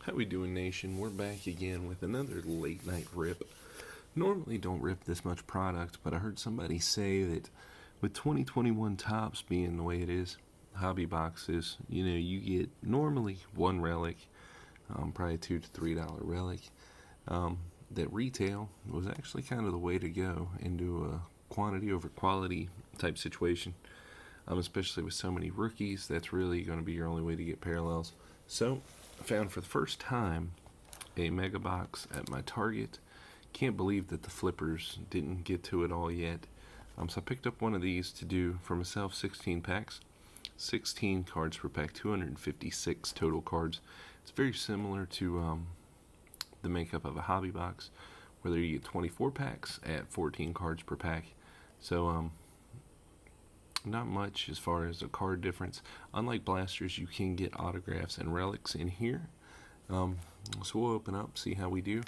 How we doing, nation? We're back again with another late night rip. Normally don't rip this much product, but I heard somebody say that with 2021 tops being the way it is, hobby boxes, you get normally one relic, probably $2 to $3 relic. Um, that retail was actually kind of the way to go into a quantity over quality type situation. Especially with so many rookies, that's really going to be your only way to get parallels. So, I found for the first time a mega box at my Target. Can't believe that the flippers didn't get to it all yet. So I picked up one of these to do for myself 16 packs. 16 cards per pack, 256 total cards. It's very similar to the makeup of a hobby box, whether you get 24 packs at 14 cards per pack. So, not much as far as a card difference. Unlike blasters, you can get autographs and relics in here. So we'll open up, see how we do.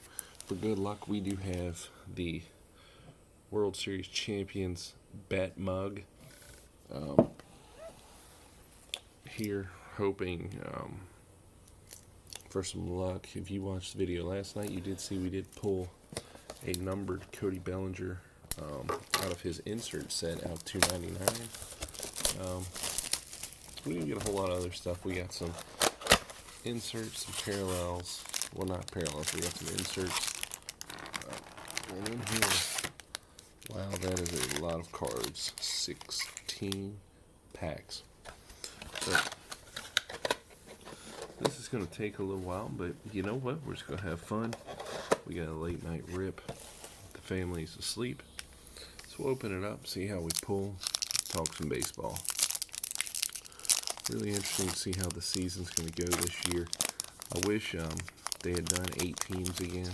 For good luck, we do have the World Series champions bat mug here, hoping for some luck. If you watched the video last night, you did see we did pull a numbered Cody Bellinger out of his insert set out of $2.99. We didn't get a whole lot of other stuff. We got some inserts, some parallels. Well, not parallels. We got some inserts. And in here, wow, that is a lot of cards. 16 packs. So this is going to take a little while, but you know what? We're just going to have fun. We got a late night rip. The family's asleep. So we'll open it up, see how we pull, talk some baseball. Really interesting to see how the season's going to go this year. I wish they had done 8 teams again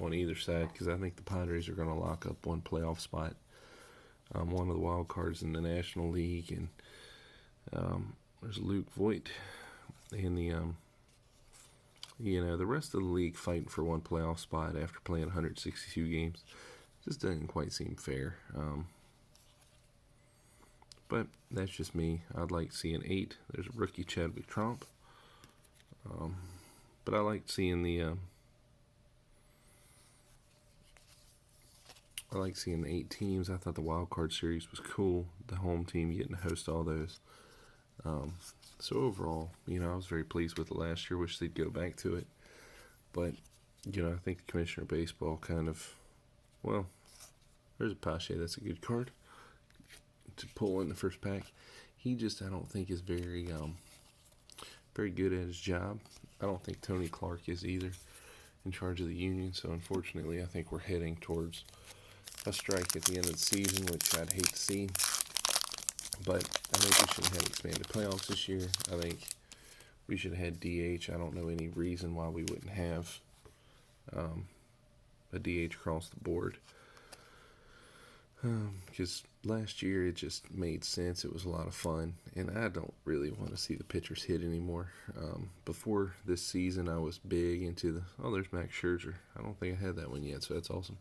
on either side, because I think the Padres are going to lock up one playoff spot, one of the wild cards in the National League, and there's Luke Voigt in the the rest of the league fighting for one playoff spot after playing 162 games. Just doesn't quite seem fair. But that's just me. I'd like seeing 8. There's a rookie Chadwick Tromp. But I like seeing the 8 teams. I thought the wild card series was cool. The home team getting to host all those. So overall, I was very pleased with it last year. Wish they'd go back to it. But I think the Commissioner of Baseball kind of, well, there's a Pache. That's a good card to pull in the first pack. He just, I don't think, is very good at his job. I don't think Tony Clark is either, in charge of the union. So unfortunately, I think we're heading towards a strike at the end of the season, which I'd hate to see. But I think we should have had expanded playoffs this year. I think we should have had DH. I don't know any reason why we wouldn't have a DH across the board. Because last year it just made sense. It was a lot of fun. And I don't really want to see the pitchers hit anymore. Before this season, I was big into there's Max Scherzer. I don't think I had that one yet, so that's awesome.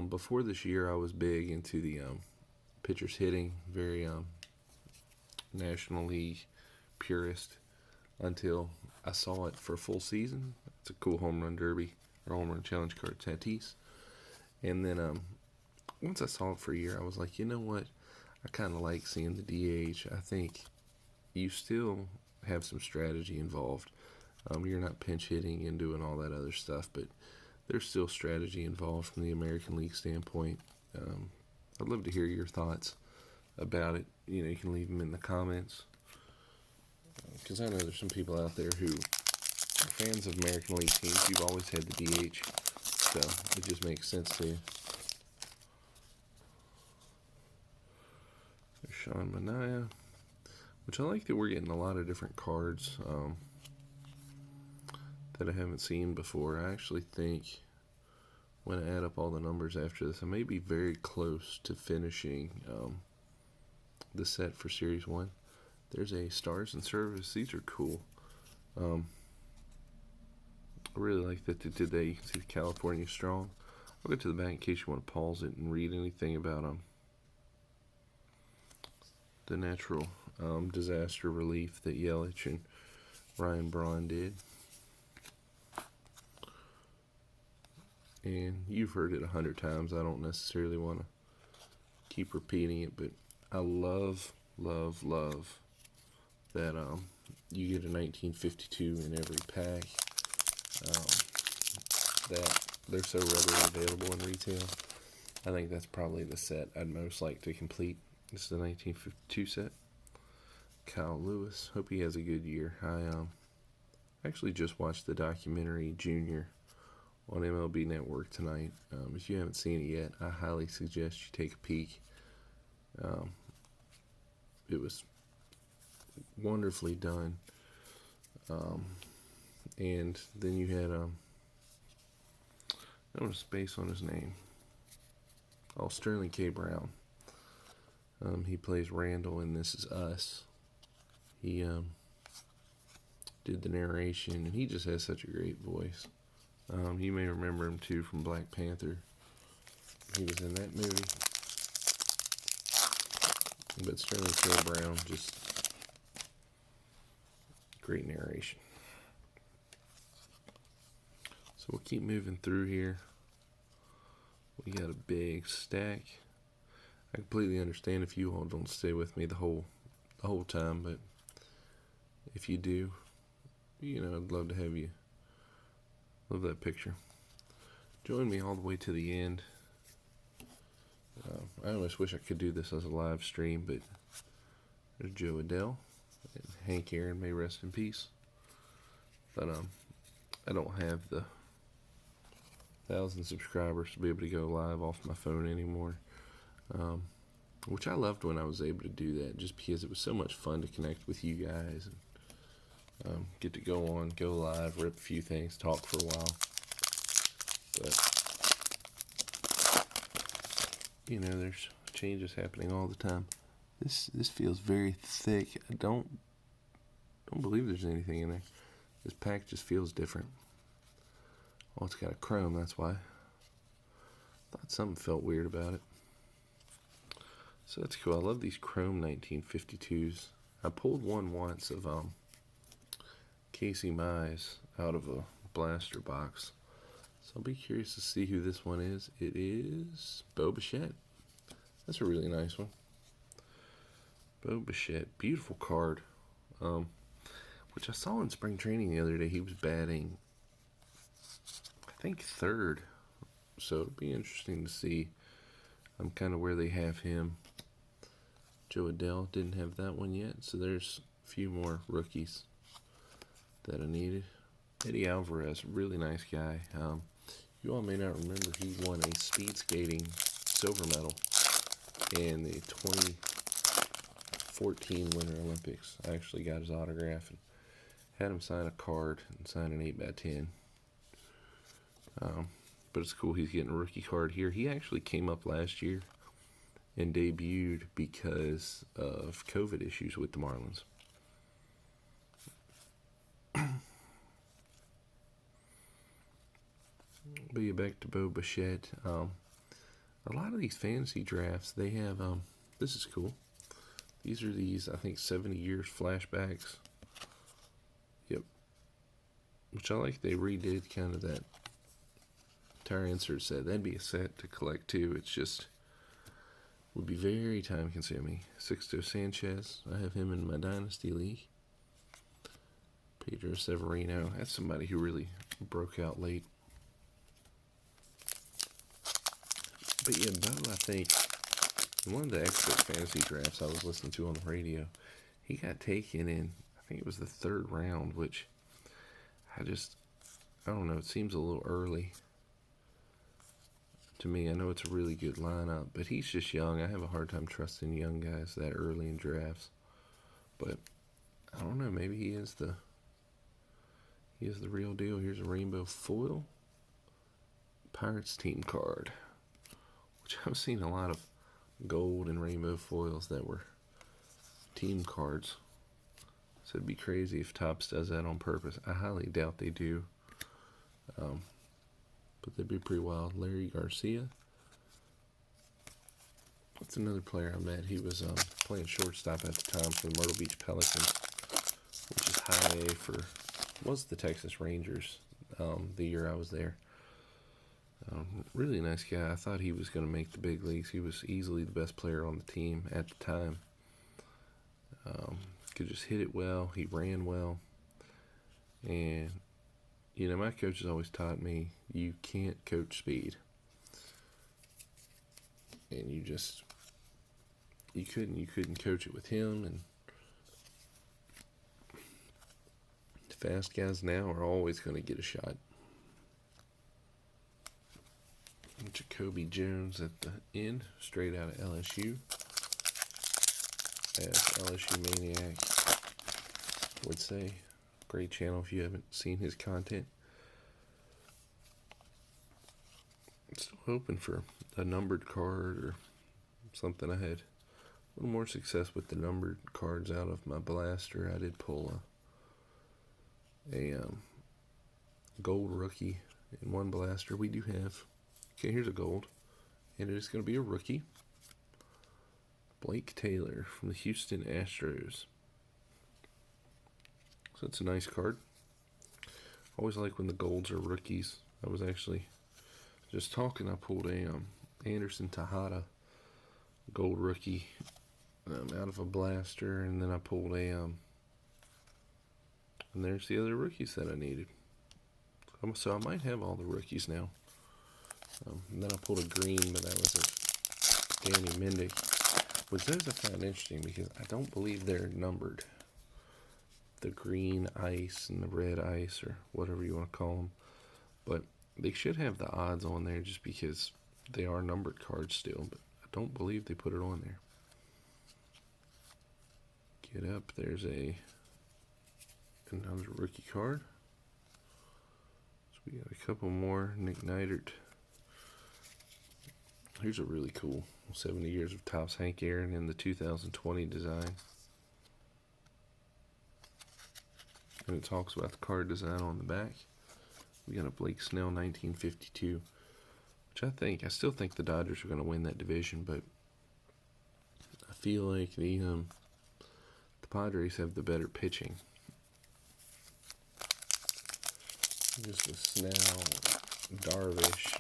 Before this year, I was big into the pitchers hitting, very National League purist, until I saw it for a full season. It's a cool home run derby, or home run challenge card, Tatis. And then once I saw it for a year, I was like, you know what? I kind of like seeing the DH. I think you still have some strategy involved. You're not pinch hitting and doing all that other stuff, but there's still strategy involved from the American League standpoint. I'd love to hear your thoughts about it. You can leave them in the comments, because I know there's some people out there who are fans of American League teams. You've always had the DH, so it just makes sense to you. There's Sean Manaea, which I like that we're getting a lot of different cards that I haven't seen before. I actually think when I add up all the numbers after this, I may be very close to finishing the set for Series 1. There's a Stars and Service. These are cool. I really like that they did that. You can see the California Strong. I'll get to the back in case you want to pause it and read anything about the natural disaster relief that Yelich and Ryan Braun did. and you've heard it 100 times. I don't necessarily want to keep repeating it, but I love that you get a 1952 in every pack. That they're so readily available in retail. I think that's probably the set I'd most like to complete. This is the 1952 set. Kyle Lewis. Hope he has a good year. I actually just watched the documentary Junior on MLB Network tonight. If you haven't seen it yet, I highly suggest you take a peek. It was wonderfully done. And then you had I want a space on his name. Oh, Sterling K. Brown. He plays Randall in This Is Us. He did the narration, and he just has such a great voice. You may remember him too from Black Panther. He was in that movie. But Sterling K. Brown, just great narration. So we'll keep moving through here. We got a big stack. I completely understand if you all don't stay with me the whole time, but if you do, I'd love to have you. Love that picture. Join me all the way to the end. I almost wish I could do this as a live stream, but there's Jo Adell, and Hank Aaron, may rest in peace. But I don't have the 1,000 subscribers to be able to go live off my phone anymore, which I loved when I was able to do that, just because it was so much fun to connect with you guys and get to go live, rip a few things, talk for a while. But there's changes happening all the time. This feels very thick. I don't believe there's anything in there. This pack just feels different. Oh, it's got a chrome, that's why. Thought something felt weird about it. So that's cool. I love these chrome 1952s. I pulled one once of Casey Mize out of a blaster box. So I'll be curious to see who this one is. It is Bo Bichette. That's a really nice one. Bo Bichette. Beautiful card. Which I saw in spring training the other day. He was batting, I think, third. So it'll be interesting to see kind of where they have him. Jo Adell didn't have that one yet. So there's a few more rookies that I needed. Eddie Alvarez, really nice guy. You all may not remember, he won a speed skating silver medal in the 2014 Winter Olympics. I actually got his autograph and had him sign a card and sign an 8x10. But it's cool he's getting a rookie card here. He actually came up last year and debuted because of COVID issues with the Marlins. But yeah, back to Bo Bichette. A lot of these fantasy drafts, they have, this is cool. These are I think, 70 years flashbacks. Yep. Which I like they redid kind of that entire insert set. That'd be a set to collect too. It's just, would be very time consuming. Sixto Sanchez, I have him in my Dynasty League. Pedro Severino, that's somebody who really broke out late. But yeah, Bo, I think, in one of the expert fantasy drafts I was listening to on the radio, he got taken in, I think it was the third round, which I don't know, it seems a little early to me. I know it's a really good lineup, but he's just young. I have a hard time trusting young guys that early in drafts. But I don't know, maybe he is the real deal. Here's a rainbow foil Pirates team card, which I've seen a lot of gold and rainbow foils that were team cards. So it'd be crazy if Topps does that on purpose. I highly doubt they do. But they'd be pretty wild. Larry Garcia. That's another player I met. He was playing shortstop at the time for the Myrtle Beach Pelicans, which is high A was the Texas Rangers the year I was there. Really nice guy. I thought he was going to make the big leagues. He was easily the best player on the team at the time. Could just hit it well. He ran well. And, my coach has always taught me you can't coach speed. And you couldn't coach it with him. And fast guys now are always going to get a shot. Jacoby Jones at the end, straight out of LSU. As LSU Maniac would say, great channel if you haven't seen his content. Still hoping for a numbered card or something. I had a little more success with the numbered cards out of my blaster. I did pull a gold rookie in one blaster. We do have. Okay, here's a gold, and it is going to be a rookie. Blake Taylor from the Houston Astros. So it's a nice card. Always like when the golds are rookies. I was actually just talking. I pulled a Anderson Tejeda gold rookie out of a blaster, and then I pulled a and there's the other rookies that I needed. So I might have all the rookies now. And then I pulled a green, but that was a Danny Mendick, which those I found interesting because I don't believe they're numbered. The green ice and the red ice, or whatever you want to call them. But they should have the odds on there just because they are numbered cards still, but I don't believe they put it on there. Get up, there's another rookie card. So we got a couple more. Nick Neidert. Here's a really cool 70 Years of Topps Hank Aaron in the 2020 design. And it talks about the card design on the back. We got a Blake Snell 1952, which I still think the Dodgers are going to win that division, but I feel like the Padres have the better pitching. Here's the Snell, Darvish,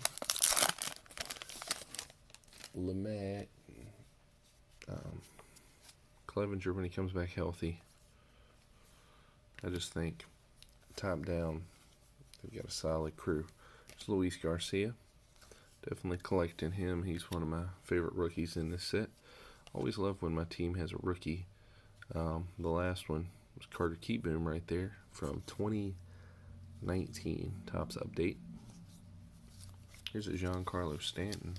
Lamet, Clevenger when he comes back healthy. I just think top down, they've got a solid crew. It's Luis Garcia. Definitely collecting him. He's one of my favorite rookies in this set. Always love when my team has a rookie. The last one was Carter Kieboom right there from 2019 Topps Update. Here's a Giancarlo Stanton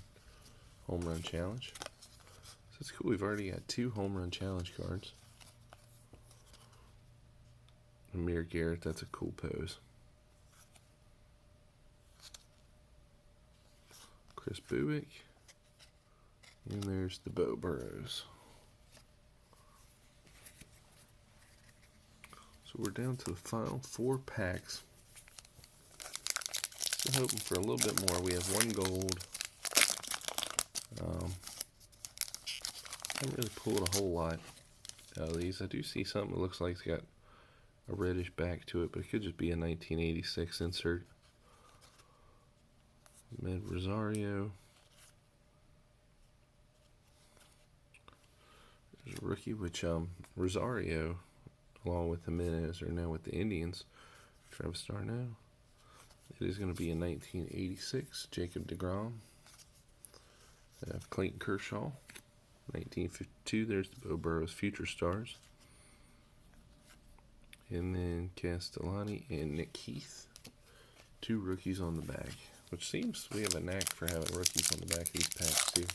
Home Run Challenge. So it's cool. We've already got 2 Home Run Challenge cards. Amir Garrett, that's a cool pose. Chris Buick. And there's the Beau Burrows. So we're down to the final 4 packs. Still hoping for a little bit more. We have 1 gold. Haven't really pulled a whole lot out of these. I do see something that looks like it's got a reddish back to it, but it could just be a 1986 insert. Med Rosario. There's a rookie, which Rosario, along with Jimenez, are now with the Indians. Travis d'Arnaud. It is going to be a 1986 Jacob deGrom. Clayton Kershaw, 1952. There's the Beau Burrows Future Stars. And then Castellani and Nick Heath. 2 rookies on the back. Which seems we have a knack for having rookies on the back of these packs too.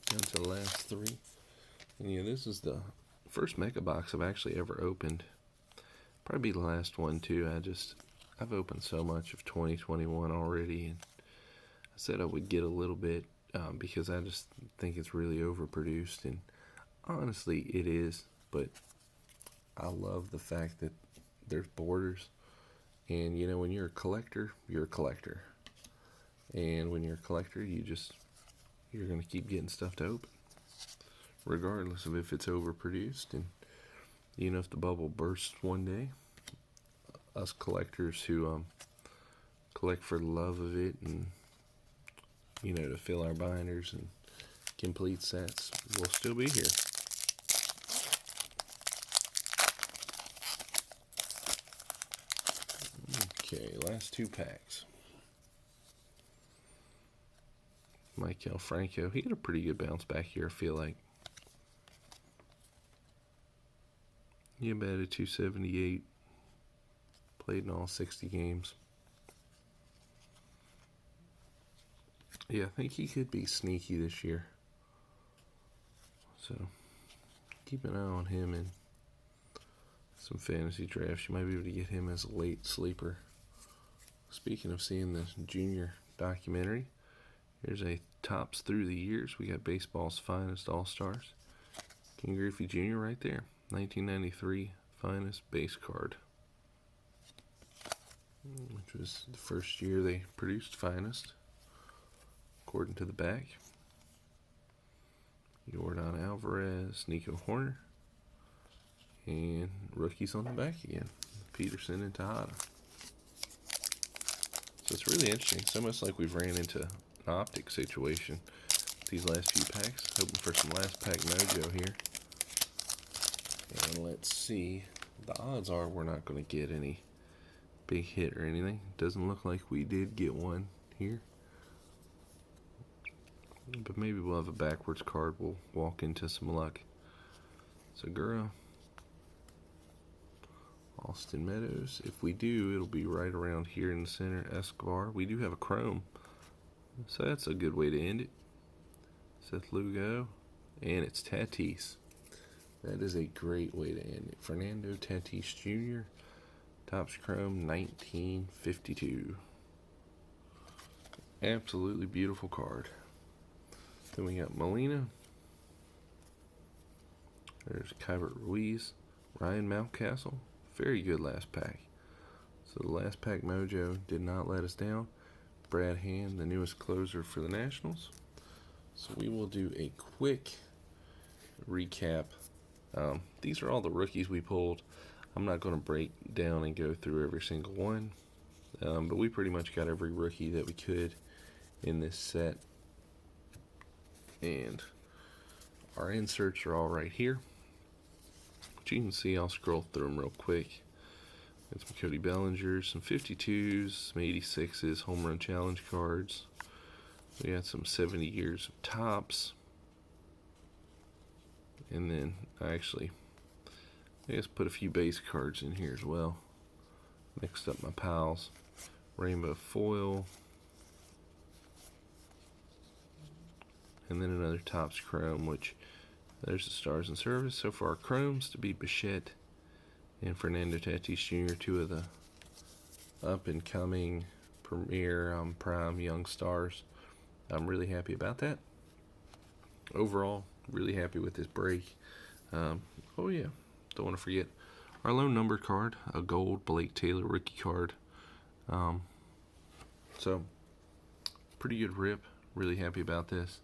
Down to the last 3. And yeah, this is the first Mega Box I've actually ever opened. Probably be the last one too. I've opened so much of 2021 already, and I said I would get a little bit because I just think it's really overproduced, and honestly it is, but I love the fact that there's borders, and when you're a collector, you're a collector, and when you're a collector, you're going to keep getting stuff to open, regardless of if it's overproduced. And if the bubble bursts one day, us collectors who collect for the love of it, and to fill our binders and complete sets, we'll still be here. Okay, last 2 packs. Maikel Franco, he had a pretty good bounce back here, I feel like. He batted 278, played in all 60 games. Yeah, I think he could be sneaky this year. So, keep an eye on him in some fantasy drafts. You might be able to get him as a late sleeper. Speaking of seeing the junior documentary, here's a Topps Through the Years. We got baseball's finest all-stars. Ken Griffey Jr. right there. 1993 finest base card, which was the first year they produced finest, according to the back. Yordan Alvarez, Nico Horner, and rookies on the back again, Peterson and Tejada. So it's really interesting. It's almost like we've ran into an optic situation these last few packs. Hoping for some last pack mojo here. And let's see. The odds are we're not going to get any big hit or anything. Doesn't look like we did get one here. But maybe we'll have a backwards card. We'll walk into some luck. Segura. Austin Meadows. If we do, it'll be right around here in the center. Escobar. We do have a chrome, so that's a good way to end it. Seth Lugo. And it's Tatis. That is a great way to end it. Fernando Tatis Jr. Topps Chrome 1952. Absolutely beautiful card. Then we got Molina. There's Kyber Ruiz. Ryan Mountcastle. Very good last pack. So the last pack mojo did not let us down. Brad Hand, the newest closer for the Nationals. So we will do a quick recap. These are all the rookies we pulled. I'm not going to break down and go through every single one, but we pretty much got every rookie that we could in this set. And our inserts are all right here. But you can see, I'll scroll through them real quick. Got some Cody Bellinger, some 52s, some 86s, home run challenge cards. We got some 70 years of Topps. And then I just put a few base cards in here as well. Mixed up my pals. Rainbow foil. And then another Topps Chrome, which there's the stars in service. So for our Chromes to be Bichette and Fernando Tatis Jr., 2 of the up-and-coming premier prime young stars. I'm really happy about that. Overall, really happy with this break. Oh yeah, don't want to forget our low number card, a gold Blake Taylor rookie card. So pretty good rip. Really happy about this.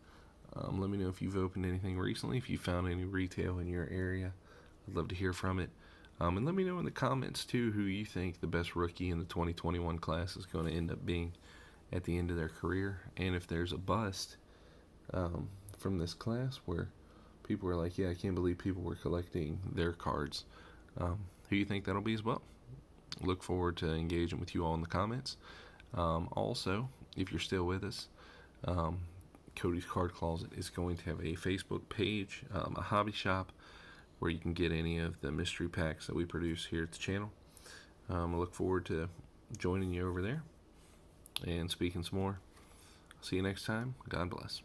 Let me know if you've opened anything recently, if you found any retail in your area. I'd love to hear from it. And let me know in the comments too who you think the best rookie in the 2021 class is going to end up being at the end of their career, and if there's a bust from this class where people are like, yeah, I can't believe people were collecting their cards, who you think that'll be as well. Look forward to engaging with you all in the comments. Also, if you're still with us, Cody's Card Closet is going to have a Facebook page, a hobby shop, where you can get any of the mystery packs that we produce here at the channel. I look forward to joining you over there and speaking some more. See you next time. God bless.